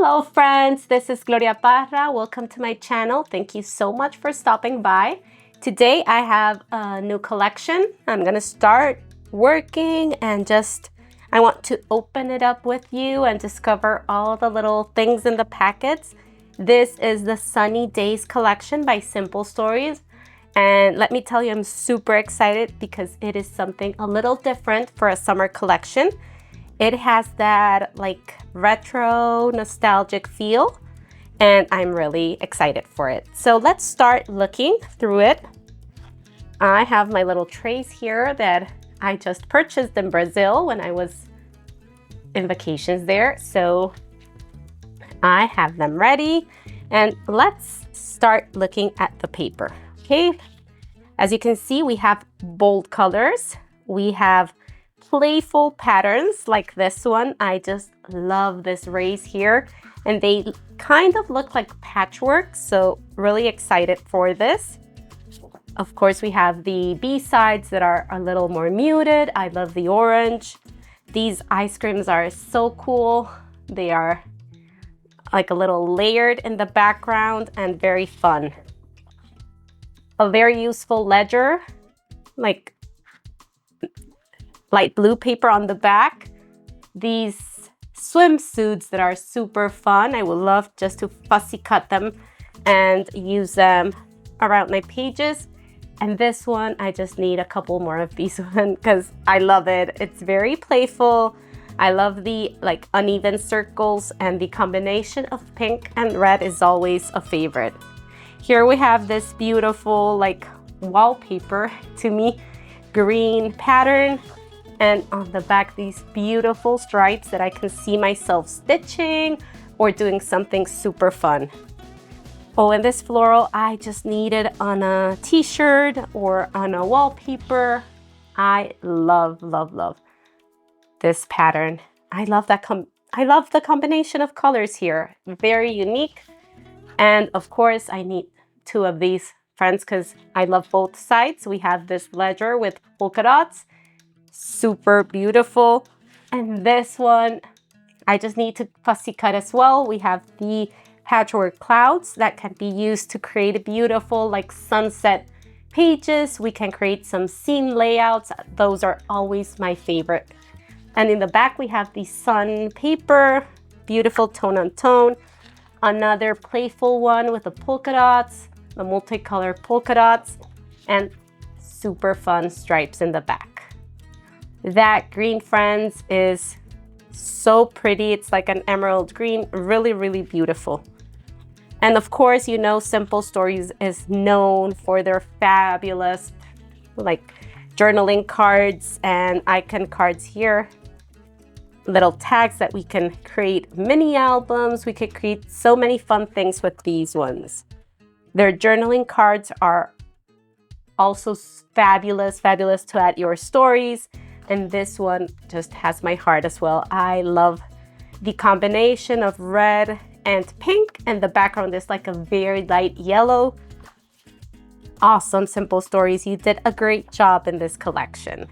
Hello friends, this is Gloria Parra. Welcome to my channel. Thank you so much for stopping by. Today I have a new collection. I'm gonna start working and I want to open it up with you and discover all the little things in the packets. This is the Sunny Days collection by Simple Stories. And let me tell you, I'm super excited because it is something a little different for a summer collection. It has that like retro nostalgic feel and I'm really excited for it. So let's start looking through it. I have my little trays here that I just purchased in Brazil when I was in vacations there. So I have them ready and let's start looking at the paper. Okay, as you can see, we have bold colors. We have playful patterns like this one. I just love this rays here and they kind of look like patchwork, so really excited for this. Of course, we have the B-sides that are a little more muted. I love the orange. These ice creams are so cool. They are like a little layered in the background and very fun. A very useful ledger, like light blue paper on the back. These swimsuits that are super fun. I would love just to fussy cut them and use them around my pages. And this one, I just need a couple more of these ones because I love it. It's very playful. I love the like uneven circles and the combination of pink and red is always a favorite. Here we have this beautiful like wallpaper, to me, green pattern. And on the back, these beautiful stripes that I can see myself stitching or doing something super fun. Oh, and this floral, I just need it on a t-shirt or on a wallpaper. I love, love, love this pattern. I love the combination of colors here. Very unique. And of course, I need two of these friends because I love both sides. We have this ledger with polka dots. Super beautiful. And this one, I just need to fussy cut as well. We have the patchwork clouds that can be used to create a beautiful like sunset pages. We can create some scene layouts. Those are always my favorite. And in the back, we have the sun paper, beautiful tone on tone. Another playful one with the polka dots, the multicolored polka dots, and super fun stripes in the back. That green, friends, is so pretty. It's like an emerald green, really, really beautiful. And of course, you know, Simple Stories is known for their fabulous like journaling cards and icon cards here. Little tags that we can create mini albums. We could create so many fun things with these ones. Their journaling cards are also fabulous, fabulous to add your stories. And this one just has my heart as well. I love the combination of red and pink, and the background is like a very light yellow. Awesome, Simple Stories. You did a great job in this collection.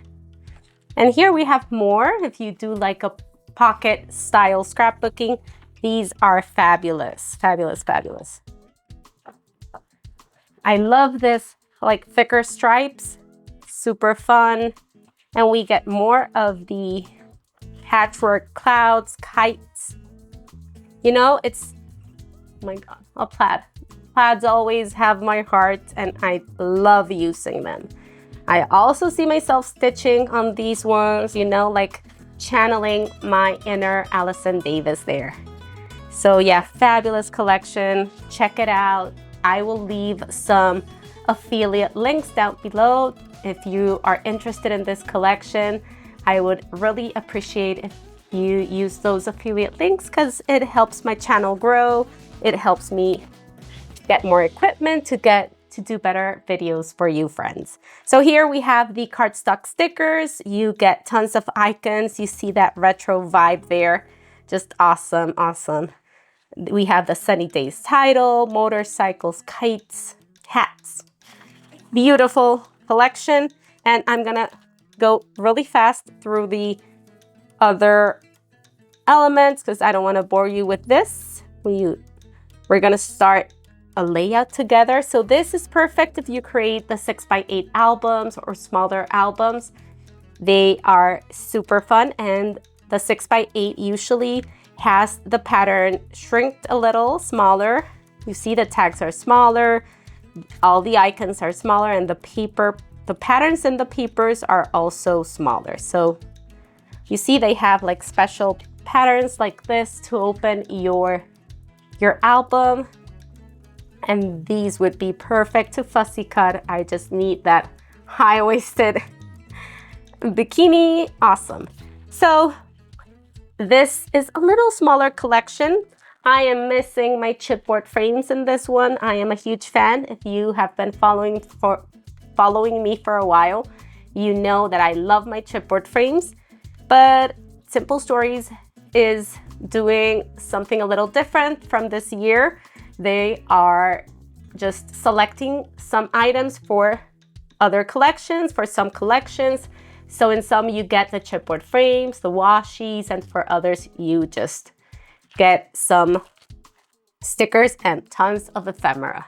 And here we have more. If you do like a pocket style scrapbooking, these are fabulous, fabulous, fabulous. I love this like thicker stripes, super fun. And we get more of the patchwork clouds, kites. You know, it's, oh my God, a plaid. Plaids always have my heart and I love using them. I also see myself stitching on these ones, you know, like channeling my inner Allison Davis there. So yeah, fabulous collection. Check it out. I will leave some affiliate links down below. If you are interested in this collection, I would really appreciate if you use those affiliate links because it helps my channel grow. It helps me get more equipment to do better videos for you friends. So here we have the cardstock stickers. You get tons of icons. You see that retro vibe there. Just awesome, awesome. We have the Sunny Days title, motorcycles, kites, hats. Beautiful collection. And I'm gonna go really fast through the other elements because I don't want to bore you with this. we're gonna start a layout together. So this is perfect if you create the 6x8 albums or smaller albums. They are super fun, and the 6x8 usually has the pattern shrinked a little smaller. You see the tags are smaller, all the icons are smaller, and the patterns in the papers are also smaller. So you see they have like special patterns like this to open your album. And these would be perfect to fussy cut. I just need that high-waisted bikini. Awesome. So this is a little smaller collection. I am missing my chipboard frames in this one. I am a huge fan. If you have been following me for a while, you know that I love my chipboard frames. But Simple Stories is doing something a little different from this year. They are just selecting some items for other collections, for some collections. So in some you get the chipboard frames, the washies, and for others you just get some stickers and tons of ephemera.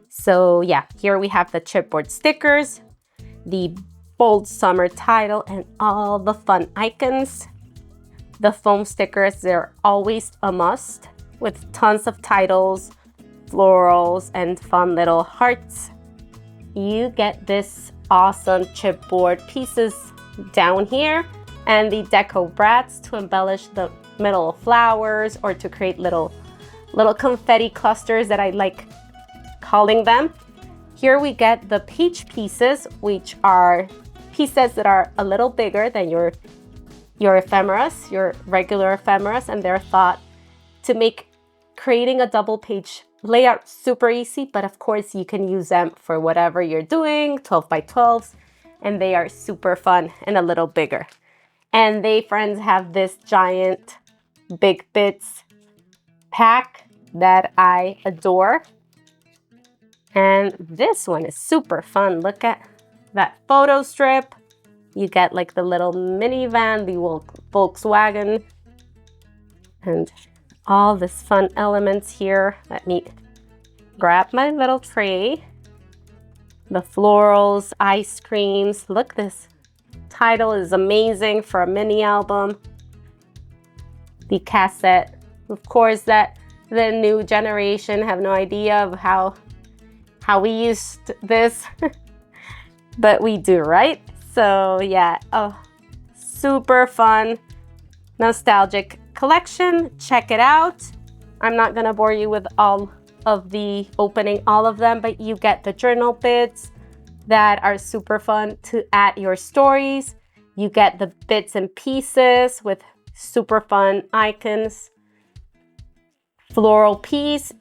So yeah, here we have the chipboard stickers, the bold summer title, and all the fun icons. The foam stickers, they're always a must, with tons of titles, florals, and fun little hearts. You get this awesome chipboard pieces down here, and the deco brats to embellish the middle of flowers or to create little confetti clusters that I like calling them. Here we get the page pieces, which are pieces that are a little bigger than your ephemeras, your regular ephemeras, and they're thought to make creating a double page layout super easy, but of course you can use them for whatever you're doing, 12x12s, and they are super fun and a little bigger. And they, friends, have this giant Big Bits pack that I adore. And this one is super fun. Look at that photo strip. You get like the little minivan, the Volkswagen, and all this fun elements here. Let me grab my little tray. The florals, ice creams. Look, this title is amazing for a mini album. The cassette. Of course, that the new generation have no idea of how we used this, but we do, right? So yeah, oh, super fun, nostalgic collection. Check it out. I'm not gonna bore you with all of the opening all of them, but you get the journal bits that are super fun to add your stories. You get the bits and pieces with super fun icons. Floral piece.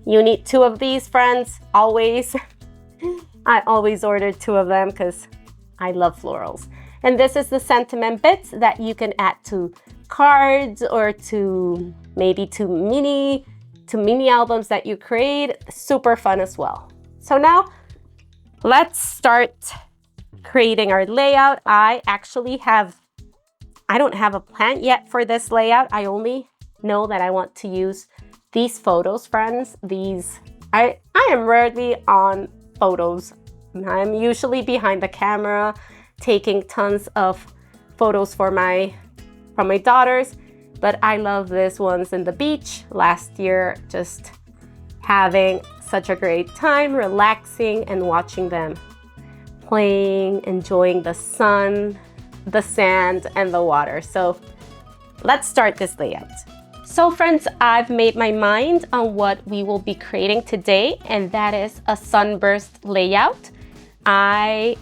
You need 2 of these, friends, always. I always order 2 of them because I love florals. And this is the sentiment bits that you can add to cards or to maybe to mini albums that you create. Super fun as well. So now let's start creating our layout. I don't have a plan yet for this layout. I only know that I want to use these photos, friends. I am rarely on photos. I'm usually behind the camera taking tons of photos from my daughters, but I love these ones in the beach last year, just having such a great time, relaxing and watching them playing, enjoying the sun, the sand, and the water. So let's start this layout. So friends, I've made my mind on what we will be creating today, and that is a sunburst layout. I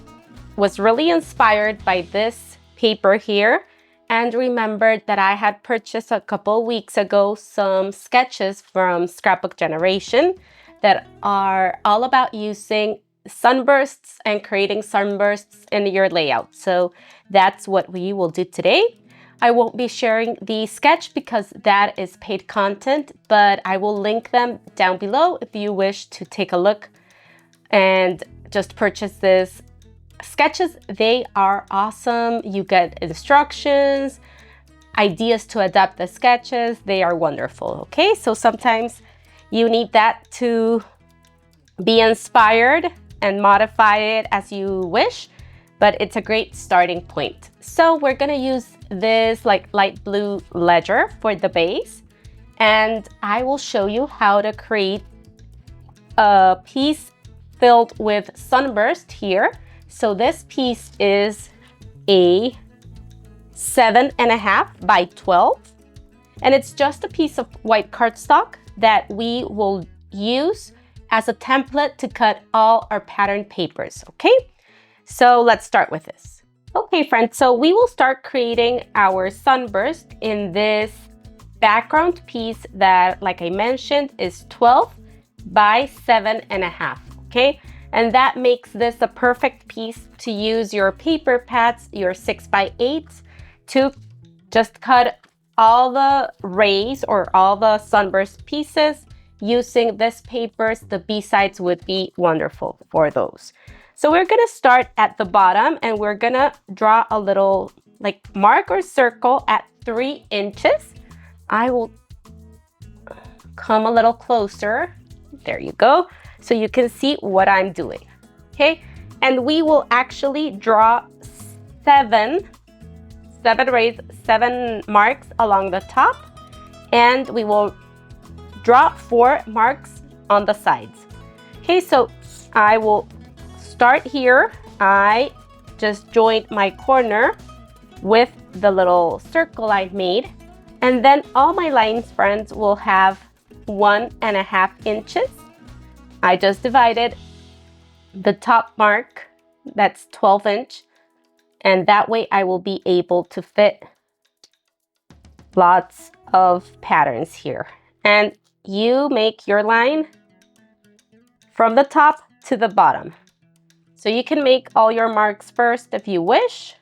was really inspired by this paper here and remembered that I had purchased a couple weeks ago some sketches from Scrapbook Generation that are all about using sunbursts and creating sunbursts in your layout. So that's what we will do today. I won't be sharing the sketch because that is paid content, but I will link them down below if you wish to take a look and just purchase this sketches. They are awesome. You get instructions, ideas to adapt the sketches, they are wonderful, okay? So sometimes you need that to be inspired and modify it as you wish, but it's a great starting point. So we're gonna use this like light blue ledger for the base, and I will show you how to create a piece filled with Sunburst here. So this piece is a 7.5 by 12, and it's just a piece of white cardstock that we will use as a template to cut all our pattern papers, okay? So let's start with this. Okay, friends, so we will start creating our Sunburst in this background piece that, like I mentioned, is 12 by 7.5, okay? And that makes this a perfect piece to use your paper pads, your 6 by 8s, to just cut all the rays or all the Sunburst pieces using this papers. The B-sides would be wonderful for those. So we're gonna start at the bottom, and we're gonna draw a little like mark or circle at 3 inches. I will come a little closer. There you go. So you can see what I'm doing, okay? And we will actually draw 7 rays, 7 marks along the top, and we will draw 4 marks on the sides. Okay, so I will start here. I just joined my corner with the little circle I made, and then all my lines, friends, will have 1.5 inches. I just divided the top mark, that's 12 inch, and that way I will be able to fit lots of patterns here. And you make your line from the top to the bottom. So you can make all your marks first if you wish.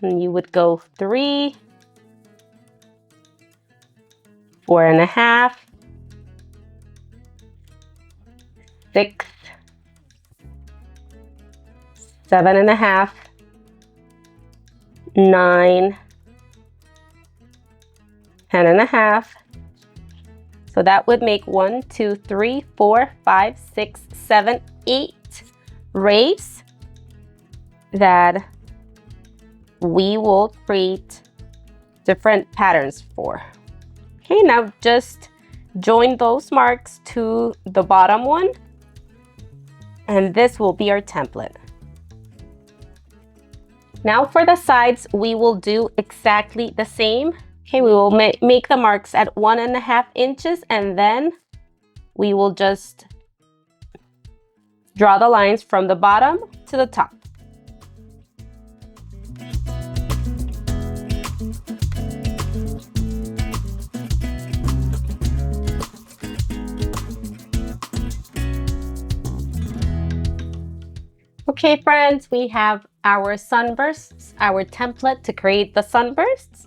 And you would go 3, 4.5, 6, 7.5, 9, 10.5. So that would make 1, 2, 3, 4, 5, 6, 7, 8 rays that we will create different patterns for. Okay, now just join those marks to the bottom one, and this will be our template. Now for the sides, we will do exactly the same. Okay, we will make the marks at 1.5 inches, and then we will just draw the lines from the bottom to the top. Okay, friends, we have our sunbursts, our template to create the sunbursts.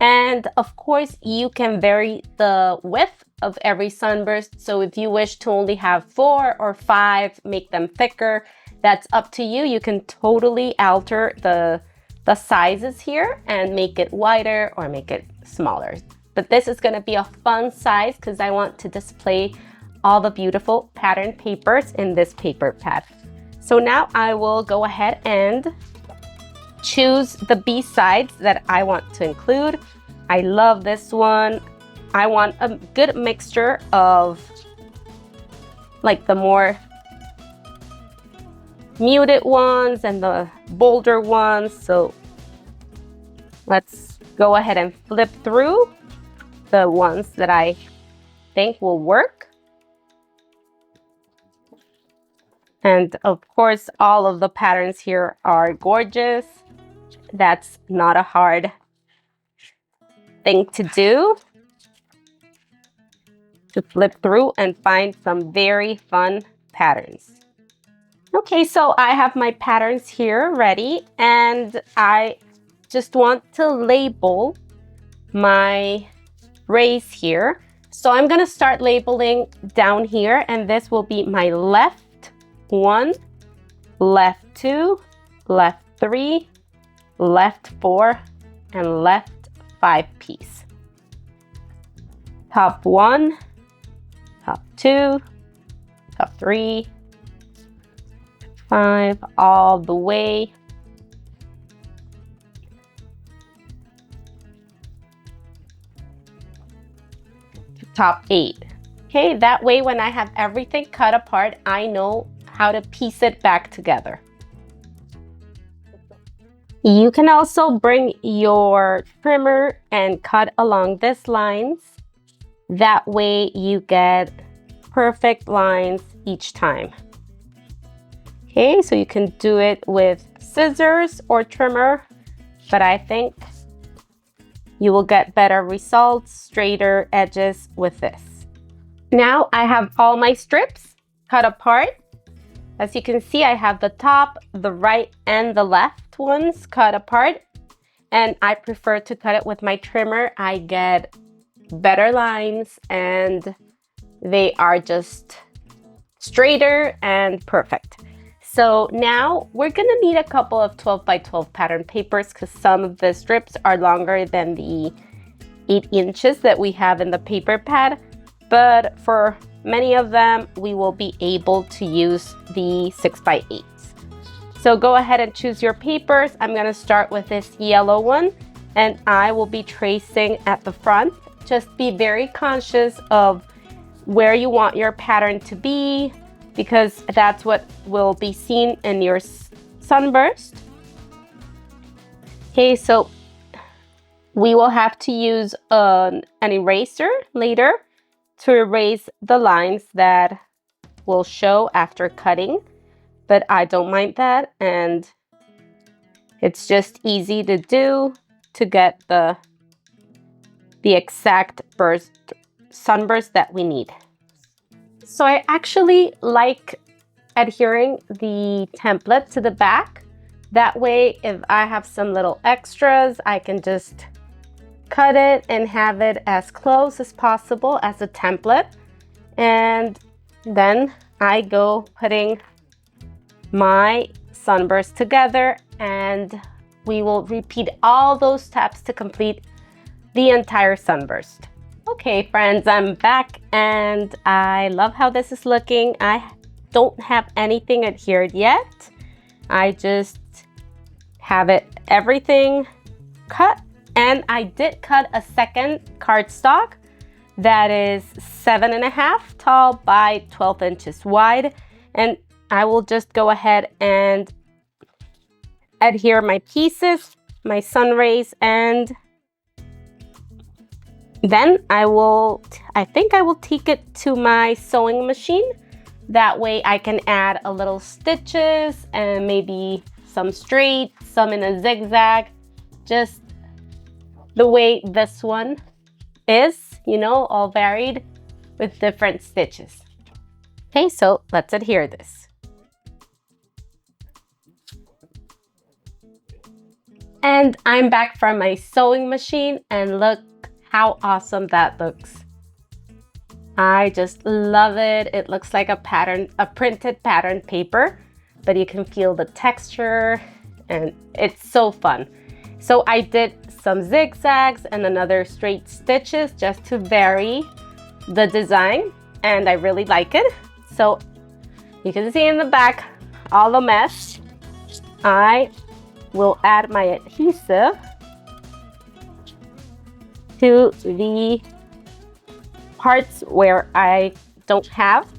And of course, you can vary the width of every sunburst. So if you wish to only have 4 or 5, make them thicker, that's up to you. You can totally alter the sizes here and make it wider or make it smaller. But this is going to be a fun size because I want to display all the beautiful pattern papers in this paper pad. So now I will go ahead and choose the B sides that I want to include. I love this one. I want a good mixture of like the more muted ones and the bolder ones. So let's go ahead and flip through the ones that I think will work. And of course, all of the patterns here are gorgeous. That's not a hard thing to do, to flip through and find some very fun patterns. Okay, so I have my patterns here ready, and I just want to label my rays here. So I'm gonna start labeling down here, and this will be my left 1, left 2, left 3, left 4, and left 5 piece. Top 1, top 2, top 3, 5, all the way. To top 8. Okay, that way when I have everything cut apart, I know how to piece it back together. You can also bring your trimmer and cut along these lines. That way you get perfect lines each time. Okay, so you can do it with scissors or trimmer, but I think you will get better results, straighter edges with this. Now I have all my strips cut apart. As you can see, I have the top, the right, and the left ones cut apart. And I prefer to cut it with my trimmer. I get better lines and they are just straighter and perfect. So now we're gonna need a couple of 12 by 12 pattern papers because some of the strips are longer than the 8 inches that we have in the paper pad. But for many of them, we will be able to use the 6 by 8s. So go ahead and choose your papers. I'm gonna start with this yellow one and I will be tracing at the front. Just be very conscious of where you want your pattern to be because that's what will be seen in your sunburst. Okay, so we will have to use an eraser later to erase the lines that will show after cutting, but I don't mind that, and it's just easy to do to get the exact sunburst that we need. So I actually like adhering the template to the back. That way, if I have some little extras, I can just cut it and have it as close as possible as a template. And then I go putting my sunburst together and we will repeat all those steps to complete the entire sunburst. Okay friends, I'm back and I love how this is looking. I don't have anything adhered yet. I just have everything cut. And I did cut a second cardstock that is 7.5 tall by 12 inches wide. And I will just go ahead and adhere my pieces, my sun rays, and then I think I will take it to my sewing machine. That way I can add a little stitches and maybe some straight, some in a zigzag, just the way this one is, you know, all varied with different stitches. Okay, so let's adhere this. And I'm back from my sewing machine and look how awesome that looks. I just love it. It looks like a printed pattern paper, but you can feel the texture and it's so fun. So I did some zigzags and another straight stitches just to vary the design, and I really like it. So you can see in the back all the mesh. I will add my adhesive to the parts where I don't have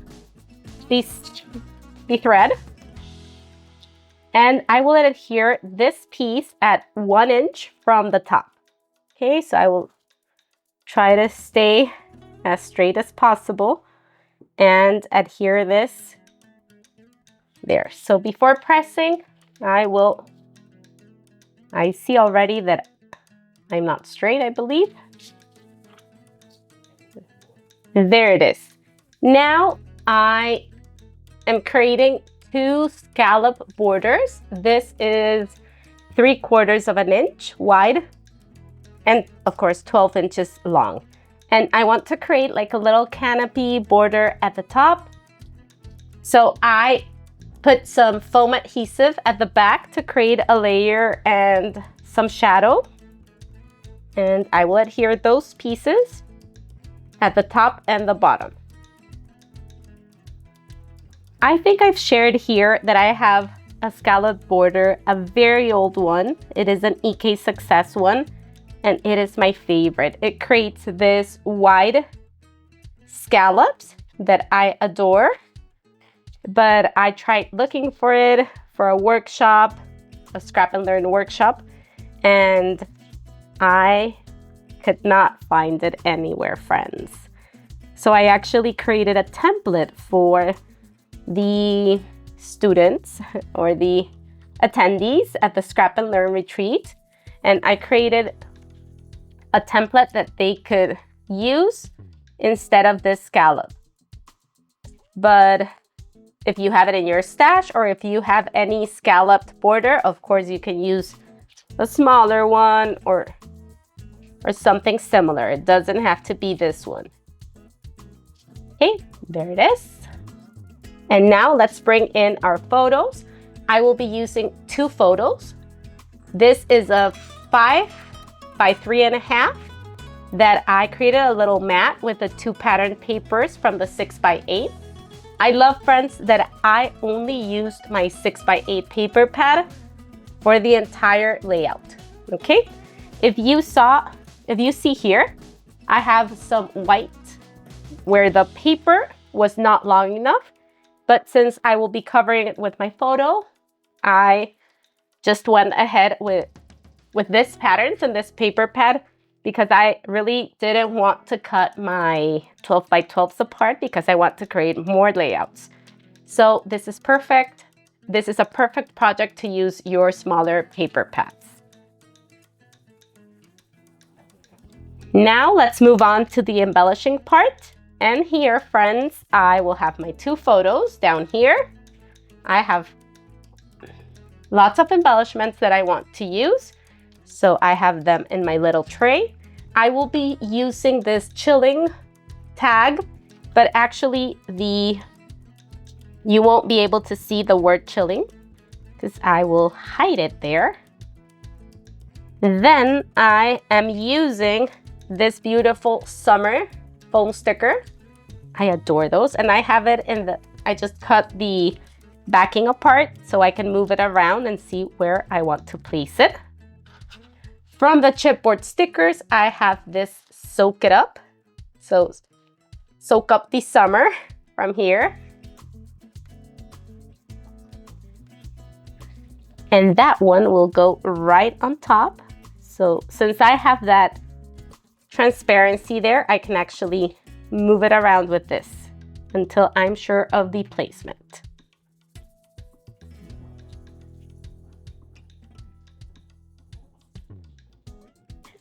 the thread. And I will adhere this piece at 1 inch from the top. Okay, so I will try to stay as straight as possible and adhere this there. So before pressing, I see already that I'm not straight, I believe. There it is. Now I am creating 2 scallop borders. This is 3/4 of an inch wide and of course 12 inches long. And I want to create like a little canopy border at the top. So I put some foam adhesive at the back to create a layer and some shadow. And I will adhere those pieces at the top and the bottom. I think I've shared here that I have a scallop border, a very old one. It is an EK Success one, and it is my favorite. It creates this wide scallops that I adore, but I tried looking for it for a workshop, a scrap and learn workshop, and I could not find it anywhere, friends. So I actually created a template for the students or the attendees at the Scrap and Learn retreat, and I created a template that they could use instead of this scallop. But if you have it in your stash, or if you have any scalloped border, of course you can use a smaller one or something similar. It doesn't have to be this one. Okay, there it is. And now let's bring in our photos. I will be using 2 photos. This is a 5 by 3.5 that I created a little mat with the 2 pattern papers from the 6 by 8. I love, friends, that I only used my 6 by 8 paper pad for the entire layout. Okay, if you see here, I have some white where the paper was not long enough. But since I will be covering it with my photo, I just went ahead with this patterns and this paper pad, because I really didn't want to cut my 12 by 12s apart because I want to create more layouts. So this is perfect. This is a perfect project to use your smaller paper pads. Now let's move on to the embellishing part. And here, friends, I will have my 2 photos down here. I have lots of embellishments that I want to use, so I have them in my little tray. I will be using this chilling tag, but actually you won't be able to see the word chilling because I will hide it there. Then I am using this beautiful summer foam sticker. I adore those, and I have it I just cut the backing apart so I can move it around and see where I want to place it. From the chipboard stickers, I have this soak it up. So soak up the summer from here. And that one will go right on top. So since I have that transparency there, I can actually move it around with this until I'm sure of the placement.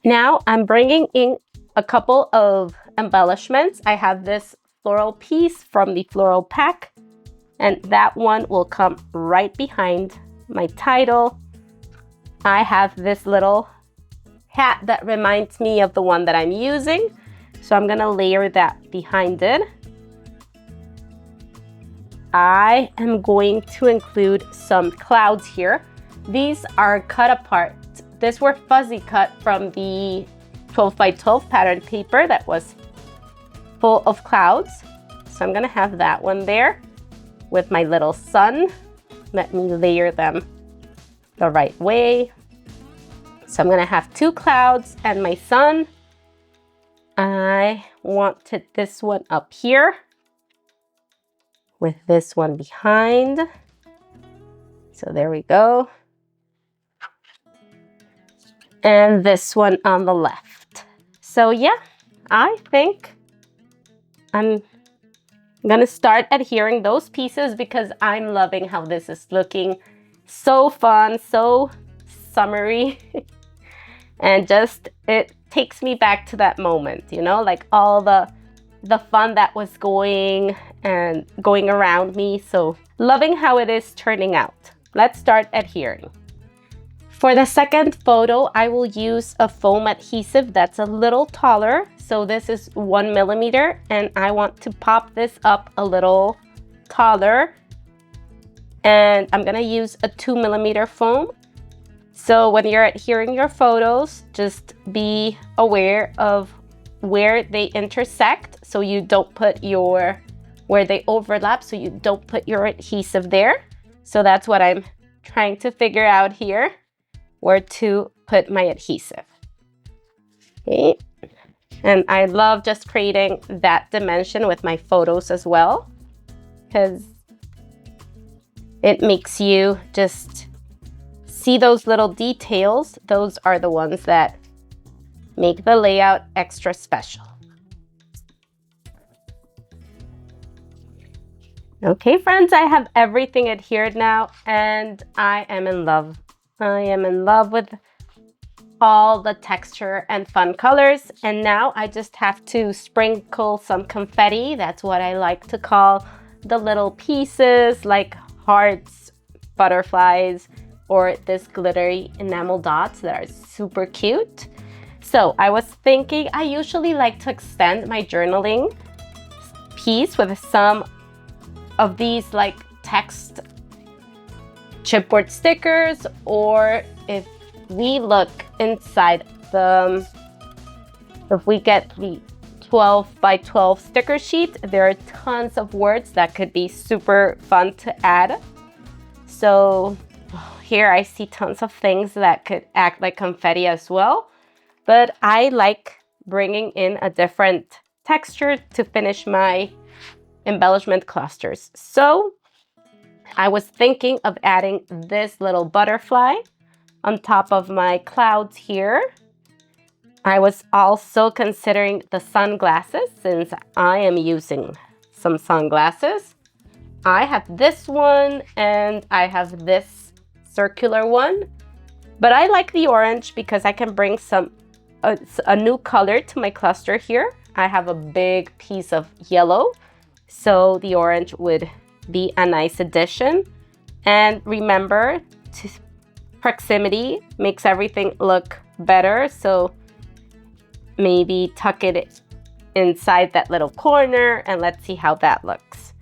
Now I'm bringing in a couple of embellishments. I have this floral piece from the floral pack, and that one will come right behind my title. I have this little hat that reminds me of the one that I'm using, so I'm gonna layer that behind it. I am going to include some clouds here. These are cut apart. These were fuzzy cut from the 12 by 12 pattern paper that was full of clouds. So I'm gonna have that one there with my little sun. Let me layer them the right way. So I'm gonna have 2 clouds and my sun. I wanted this one up here with this one behind. So there we go. And this one on the left. So yeah, I think I'm gonna start adhering those pieces because I'm loving how this is looking. So fun, so summery. And just, it takes me back to that moment, you know, like all the fun that was going around me. So loving how it is turning out. Let's start adhering. For the second photo, I will use a foam adhesive that's a little taller. So this is 1 millimeter, and I want to pop this up a little taller. And I'm gonna use a 2 millimeter foam. So when you're adhering your photos, just be aware of where they intersect so you don't put where they overlap, so you don't put your adhesive there. So that's what I'm trying to figure out here, where to put my adhesive. Okay. And I love just creating that dimension with my photos as well, because it makes you just see those little details. Those are the ones that make the layout extra special. Okay, friends, I have everything adhered now, and I am in love. I am in love with all the texture and fun colors. And now I just have to sprinkle some confetti. That's what I like to call the little pieces, like hearts, butterflies, or this glittery enamel dots that are super cute. So I was thinking, I usually like to extend my journaling piece with some of these like text chipboard stickers, or if we look inside if we get the 12 by 12 sticker sheet, there are tons of words that could be super fun to add. So here I see tons of things that could act like confetti as well, but I like bringing in a different texture to finish my embellishment clusters. So I was thinking of adding this little butterfly on top of my clouds here. I was also considering the sunglasses, since I am using some sunglasses. I have this one and I have this circular one, but I like the orange because I can bring a new color to my cluster here. I have a big piece of yellow, so the orange would be a nice addition. And remember, proximity makes everything look better, so maybe tuck it inside that little corner and let's see how that looks.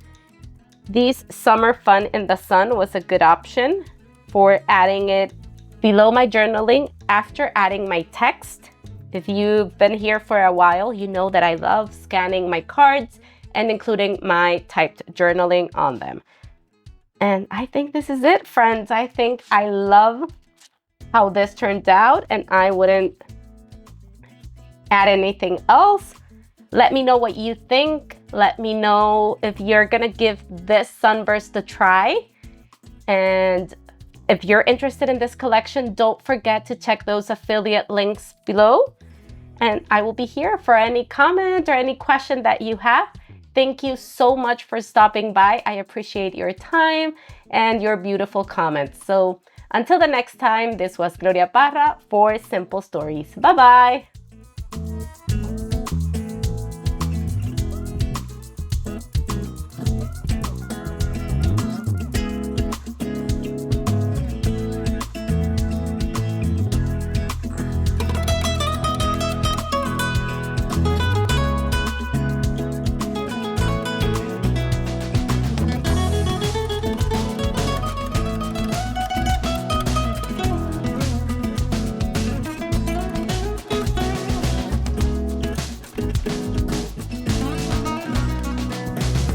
These summer fun in the sun was a good option for adding it below my journaling after adding my text. If you've been here for a while, you know that I love scanning my cards and including my typed journaling on them. And I think this is it, friends. I think I love how this turned out, and I wouldn't add anything else. Let me know what you think. Let me know if you're gonna give this Sunburst a try. And if you're interested in this collection, don't forget to check those affiliate links below. And I will be here for any comment or any question that you have. Thank you so much for stopping by. I appreciate your time and your beautiful comments. So until the next time, this was Gloria Parra for Simple Stories. Bye-bye.